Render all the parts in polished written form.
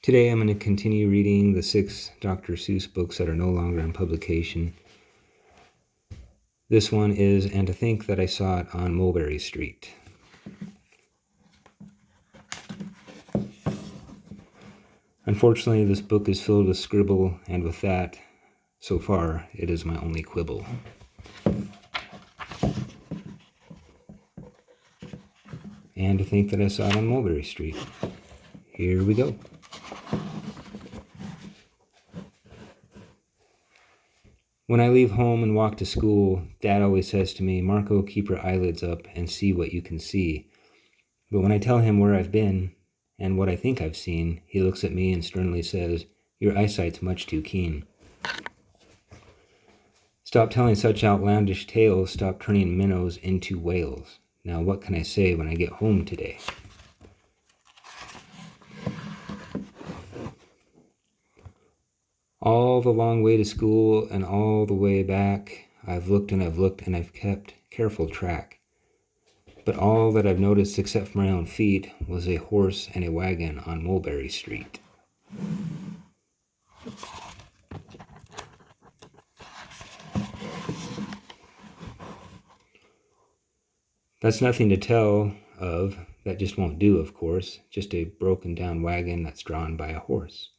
Today I'm going to continue reading the 6 Dr. Seuss books that are no longer in publication. This one is And to Think That I Saw It on Mulberry Street. Unfortunately, this book is filled with scribble, and with that, so far, it is my only quibble. And to Think That I Saw It on Mulberry Street. Here we go. When I leave home and walk to school, Dad always says to me, "Marco, keep your eyelids up and see what you can see." But when I tell him where I've been and what I think I've seen, he looks at me and sternly says, "Your eyesight's much too keen. Stop telling such outlandish tales, stop turning minnows into whales. Now what can I say when I get home today?" All the long way to school and all the way back, I've looked and I've kept careful track. But all that I've noticed except for my own feet was a horse and a wagon on Mulberry Street. That's nothing to tell of, that just won't do, of course, just a broken down wagon that's drawn by a horse.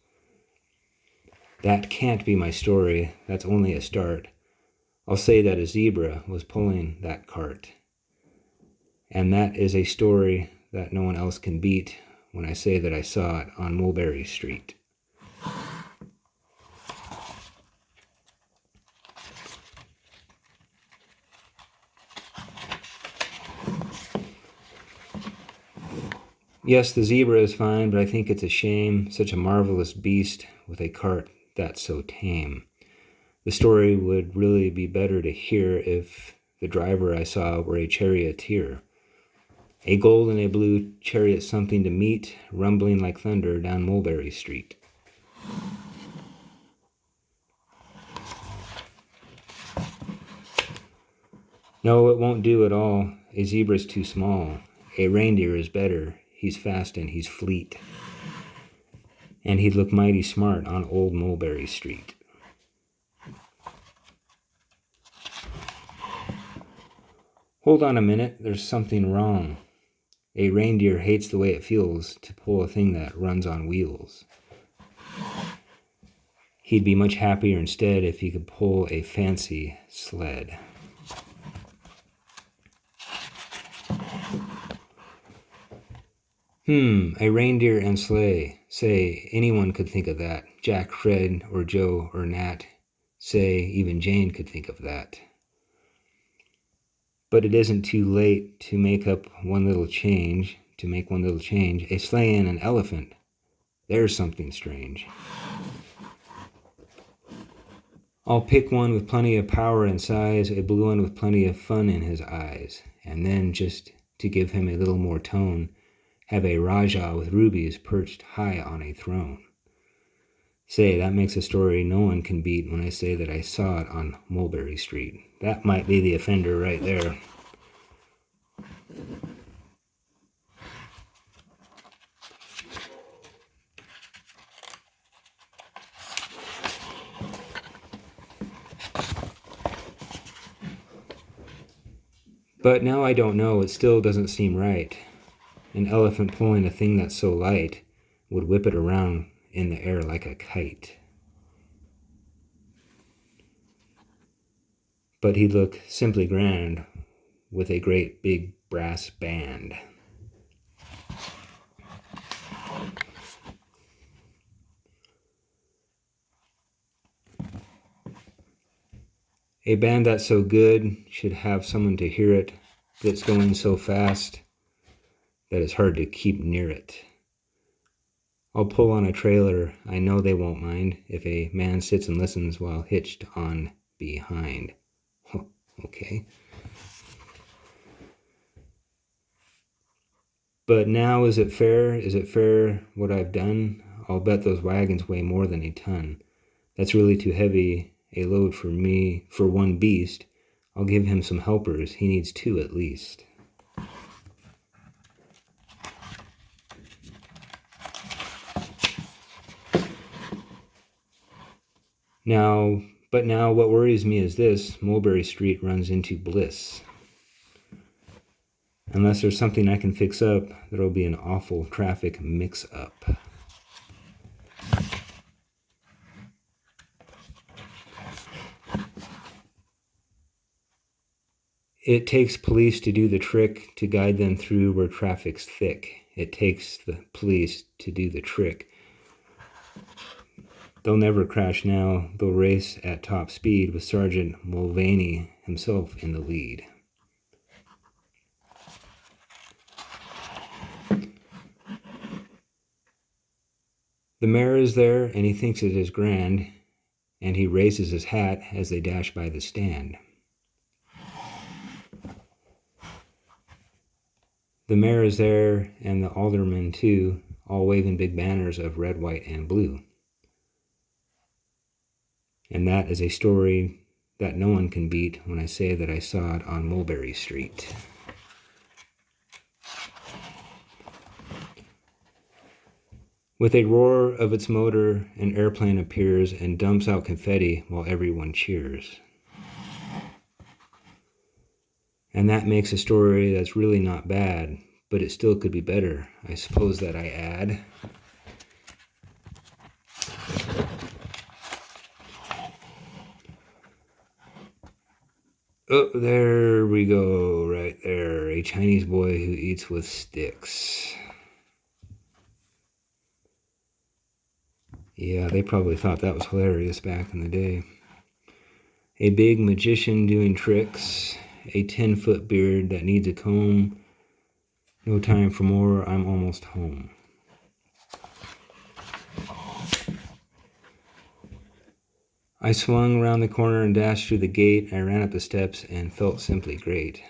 That can't be my story, that's only a start. I'll say that a zebra was pulling that cart. And that is a story that no one else can beat when I say that I saw it on Mulberry Street. Yes, the zebra is fine, but I think it's a shame, such a marvelous beast with a cart that's so tame. The story would really be better to hear if the driver I saw were a charioteer. A gold and a blue chariot, something to meet, rumbling like thunder down Mulberry Street. No, it won't do at all. A zebra's too small. A reindeer is better. He's fast and he's fleet. And he'd look mighty smart on old Mulberry Street. Hold on a minute, there's something wrong. A reindeer hates the way it feels to pull a thing that runs on wheels. He'd be much happier instead if he could pull a fancy sled. A reindeer and sleigh. Say, anyone could think of that. Jack, Fred, or Joe, or Nat. Say, even Jane could think of that. But it isn't too late to make one little change. A sleigh and an elephant. There's something strange. I'll pick one with plenty of power and size, a blue one with plenty of fun in his eyes. And then, just to give him a little more tone, have a Rajah with rubies perched high on a throne. Say, that makes a story no one can beat when I say that I saw it on Mulberry Street. That might be the offender right there. But now I don't know, it still doesn't seem right. An elephant pulling a thing that's so light would whip it around in the air like a kite. But he'd look simply grand with a great big brass band. A band that's so good should have someone to hear it, that's going so fast that it's hard to keep near it. I'll pull on a trailer, I know they won't mind, if a man sits and listens while hitched on behind. Okay. But now, is it fair? Is it fair what I've done? I'll bet those wagons weigh more than a ton. That's really too heavy a load for me, for one beast. I'll give him some helpers. He needs 2 at least. But now what worries me is this: Mulberry Street runs into Bliss. Unless there's something I can fix up, there'll be an awful traffic mix-up. It takes police to do the trick, to guide them through where traffic's thick. It takes the police to do the trick. They'll never crash now. They'll race at top speed with Sergeant Mulvaney himself in the lead. The mayor is there, and he thinks it is grand, and he raises his hat as they dash by the stand. The mayor is there, and the aldermen too, all waving big banners of red, white, and blue. And that is a story that no one can beat when I say that I saw it on Mulberry Street. With a roar of its motor, an airplane appears and dumps out confetti while everyone cheers. And that makes a story that's really not bad, but it still could be better, I suppose that I add. Oh, there we go, right there. A Chinese boy who eats with sticks. Yeah, they probably thought that was hilarious back in the day. A big magician doing tricks. A 10-foot beard that needs a comb. No time for more, I'm almost home. I swung around the corner and dashed through the gate. I ran up the steps and felt simply great,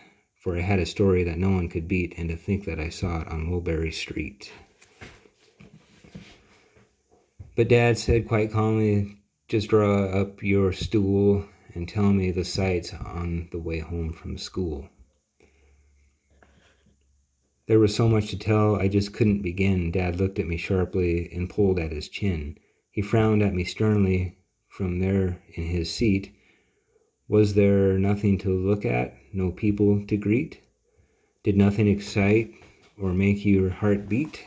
for I had a story that no one could beat, and to think that I saw it on Mulberry Street. But Dad said quite calmly, just draw up your stool and tell me the sights on the way home from school. There was so much to tell, I just couldn't begin. Dad looked at me sharply and pulled at his chin. He frowned at me sternly from there in his seat. Was there nothing to look at, no people to greet? Did nothing excite or make your heart beat?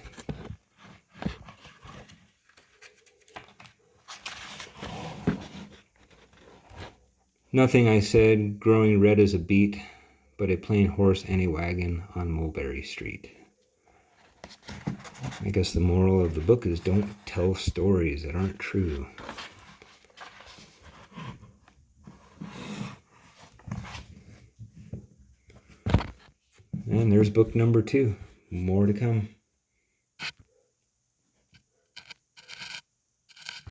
Nothing, I said, growing red as a beet, but a plain horse and a wagon on Mulberry Street. I guess the moral of the book is don't tell stories that aren't true. And there's book number 2. More to come.